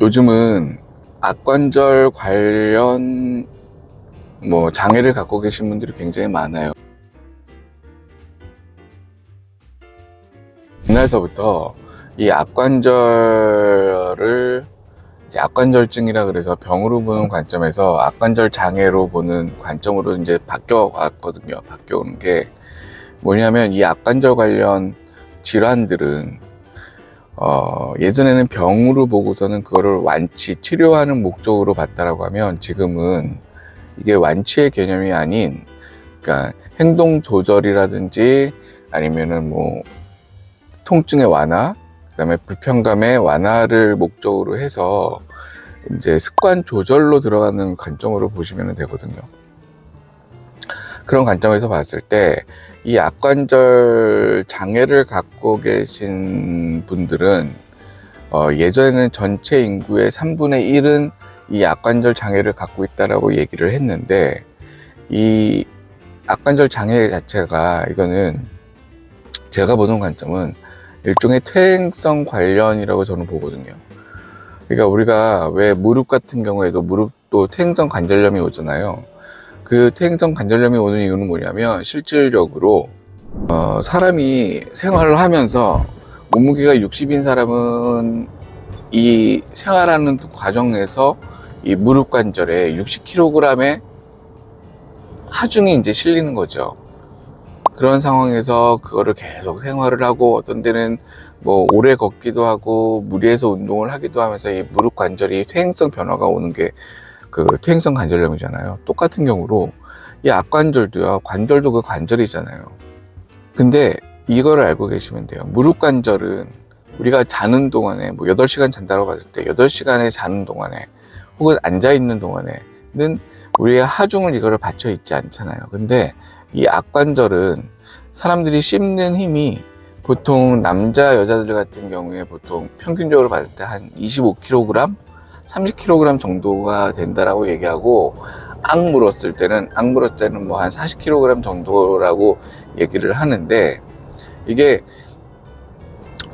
요즘은 악관절 관련 장애를 갖고 계신 분들이 굉장히 많아요. 옛날서부터 이 악관절을 이제 악관절증이라 그래서 병으로 보는 관점에서 악관절 장애로 보는 관점으로 이제 바뀌어 왔거든요. 바뀌어오는 게 뭐냐면, 이 악관절 관련 질환들은 예전에는 병으로 보고서는 그거를 완치, 치료하는 목적으로 봤다라고 하면, 지금은 이게 완치의 개념이 아닌, 그러니까 행동 조절이라든지 아니면은 통증의 완화, 그다음에 불편감의 완화를 목적으로 해서 이제 습관 조절로 들어가는 관점으로 보시면 되거든요. 그런 관점에서 봤을 때 이 악관절 장애를 갖고 계신 분들은 예전에는 전체 인구의 3분의 1은 이 악관절 장애를 갖고 있다라고 얘기를 했는데, 이 악관절 장애 자체가, 이거는 제가 보는 관점은 일종의 퇴행성 관련이라고 저는 보거든요. 그러니까 우리가 왜 무릎 같은 경우에도 무릎도 퇴행성 관절염이 오잖아요. 그 퇴행성 관절염이 오는 이유는 뭐냐면, 실질적으로 사람이 생활을 하면서 몸무게가 60인 사람은 이 생활하는 과정에서 이 무릎 관절에 60kg의 하중이 이제 실리는 거죠. 그런 상황에서 그거를 계속 생활을 하고, 어떤 때는 오래 걷기도 하고 무리해서 운동을 하기도 하면서 이 무릎 관절이 퇴행성 변화가 오는 게 그 퇴행성 관절염이잖아요. 똑같은 경우로 이 악관절도요, 관절도 그 관절이잖아요. 근데 이거를 알고 계시면 돼요. 무릎 관절은 우리가 자는 동안에 8시간 잔다고 봤을 때 8시간에 자는 동안에 혹은 앉아 있는 동안에는 우리의 하중을 이거를 받쳐 있지 않잖아요. 근데 이 악관절은 사람들이 씹는 힘이 보통 남자 여자들 같은 경우에 보통 평균적으로 봤을 때 한 25kg, 30kg 정도가 된다라고 얘기하고, 악 물었을 때는 한 40kg 정도라고 얘기를 하는데, 이게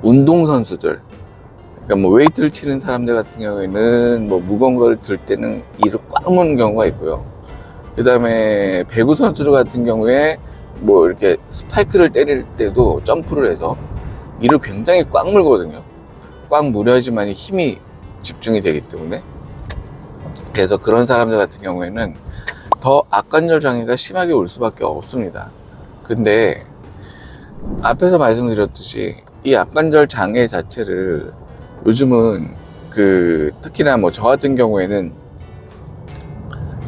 운동선수들, 그러니까 웨이트를 치는 사람들 같은 경우에는 무거운 거를 들 때는 이를 꽉 무는 경우가 있고요. 그 다음에 배구 선수들 같은 경우에 이렇게 스파이크를 때릴 때도 점프를 해서 이를 굉장히 꽉 물거든요. 꽉 물어야지만 힘이 집중이 되기 때문에. 그래서 그런 사람들 같은 경우에는 더 악관절 장애가 심하게 올 수밖에 없습니다. 근데 앞에서 말씀드렸듯이 이 악관절 장애 자체를 요즘은 특히나 저 같은 경우에는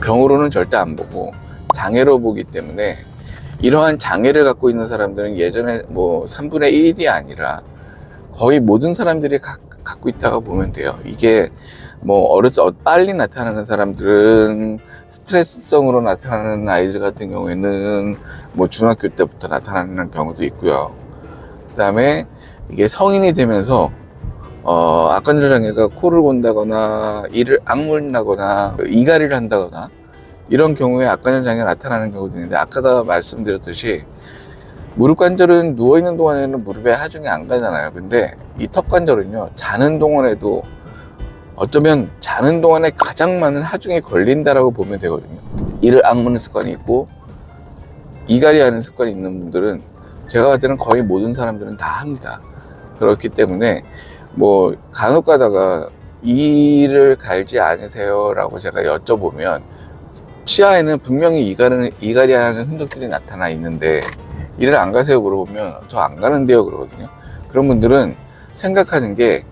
병으로는 절대 안 보고 장애로 보기 때문에, 이러한 장애를 갖고 있는 사람들은 예전에 3분의 1이 아니라 거의 모든 사람들이 갖고 있다고 보면 돼요. 이게 어려서 빨리 나타나는 사람들은 스트레스성으로 나타나는 아이들 같은 경우에는 중학교 때부터 나타나는 경우도 있고요. 그 다음에 이게 성인이 되면서 악관절 장애가 코를 곤다거나 이를 악물나거나 이갈이를 한다거나 이런 경우에 악관절 장애가 나타나는 경우도 있는데, 아까 말씀드렸듯이 무릎 관절은 누워있는 동안에는 무릎에 하중이 안 가잖아요. 근데 이 턱 관절은요, 자는 동안에도 어쩌면 자는 동안에 가장 많은 하중에 걸린다라고 보면 되거든요. 이를 악무는 습관이 있고 이갈이 하는 습관이 있는 분들은 제가 봤을 때는 거의 모든 사람들은 다 합니다. 그렇기 때문에 간혹 가다가 이를 갈지 않으세요? 라고 제가 여쭤보면, 치아에는 분명히 이갈이 하는 흔적들이 나타나 있는데 이를 안 가세요? 물어보면 저 안 가는데요 그러거든요. 그런 분들은 생각하는 게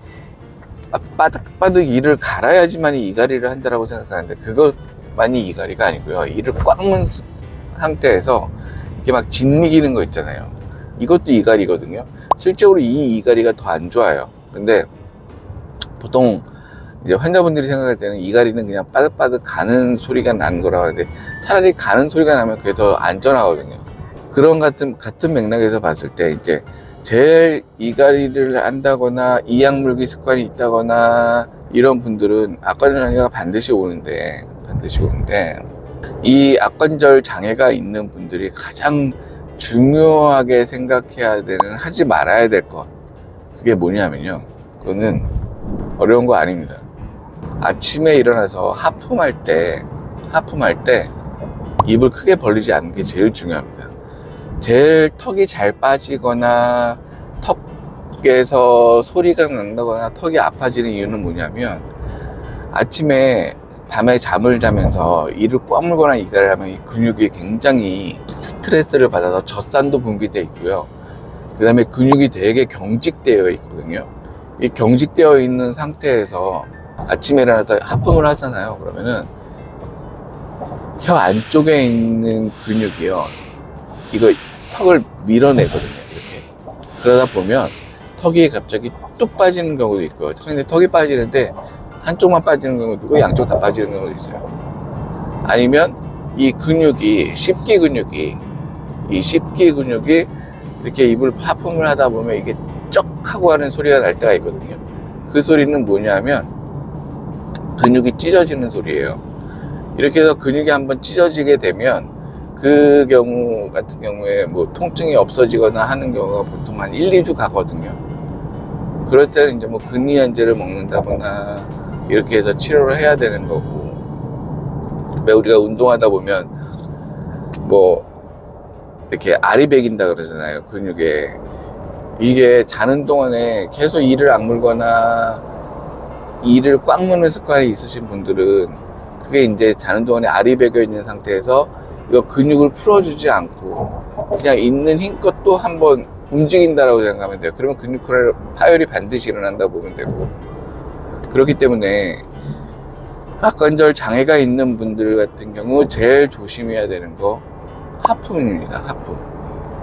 바득바득 이를 갈아야지만 이갈이를 한다라고 생각하는데, 그것만이 이갈이가 아니고요. 이를 꽉 문 상태에서 이렇게 막 짓이기는 거 있잖아요. 이것도 이갈이거든요. 실제로 이 이갈이가 더 안 좋아요. 근데 보통 이제 환자분들이 생각할 때는 이갈이는 그냥 바득바득 가는 소리가 나는 거라고 하는데, 차라리 가는 소리가 나면 그게 더 안전하거든요. 그런 같은 맥락에서 봤을 때 이제 제일 이갈이를 한다거나 이악 물기 습관이 있다거나 이런 분들은 악관절 장애가 반드시 오는데, 이 악관절 장애가 있는 분들이 가장 중요하게 생각해야 되는, 하지 말아야 될 것, 그게 뭐냐면요, 그거는 어려운 거 아닙니다. 아침에 일어나서 하품할 때 입을 크게 벌리지 않는 게 제일 중요합니다. 제일 턱이 잘 빠지거나 턱에서 소리가 난다거나 턱이 아파지는 이유는 뭐냐면, 아침에 밤에 잠을 자면서 이를 꽉 물거나 이갈을 하면 이 근육이 굉장히 스트레스를 받아서 젖산도 분비되어 있고요. 그 다음에 근육이 되게 경직되어 있거든요. 이 경직되어 있는 상태에서 아침에 일어나서 하품을 하잖아요. 그러면은 혀 안쪽에 있는 근육이요, 이거 턱을 밀어내거든요. 이렇게. 그러다 보면 턱이 갑자기 뚝 빠지는 경우도 있고요. 턱이 빠지는데 한쪽만 빠지는 경우도 있고 양쪽 다 빠지는 경우도 있어요. 아니면 이 근육이, 십기 근육이 이렇게 입을 하품을 하다 보면 이게 쩍 하고 하는 소리가 날 때가 있거든요. 그 소리는 뭐냐면 근육이 찢어지는 소리예요. 이렇게 해서 근육이 한번 찢어지게 되면 그 경우 같은 경우에 뭐 통증이 없어지거나 하는 경우가 보통 한 1, 2주 가거든요. 그럴 때는 이제 뭐 근이연제를 먹는다거나 이렇게 해서 치료를 해야 되는 거고, 왜 우리가 운동하다 보면 뭐 이렇게 알이 배긴다 그러잖아요, 근육에. 이게 자는 동안에 계속 이를 악물거나 이를 꽉 무는 습관이 있으신 분들은 그게 이제 자는 동안에 알이 배겨 있는 상태에서 이거 근육을 풀어주지 않고 그냥 있는 힘껏 또 한번 움직인다라고 생각하면 돼요. 그러면 근육 파열이 반드시 일어난다고 보면 되고, 그렇기 때문에 박관절 장애가 있는 분들 같은 경우 제일 조심해야 되는 거 하품입니다.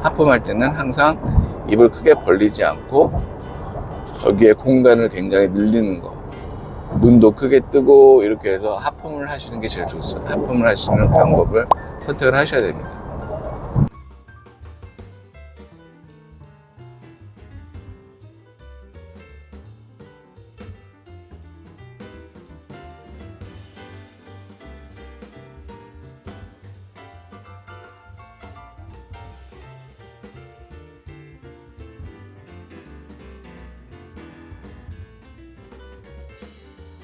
하품할 때는 항상 입을 크게 벌리지 않고 여기에 공간을 굉장히 늘리는 거, 눈도 크게 뜨고 이렇게 해서 하품을 하시는 게 제일 좋습니다. 하품을 하시는 방법을 선택을 하셔야 됩니다.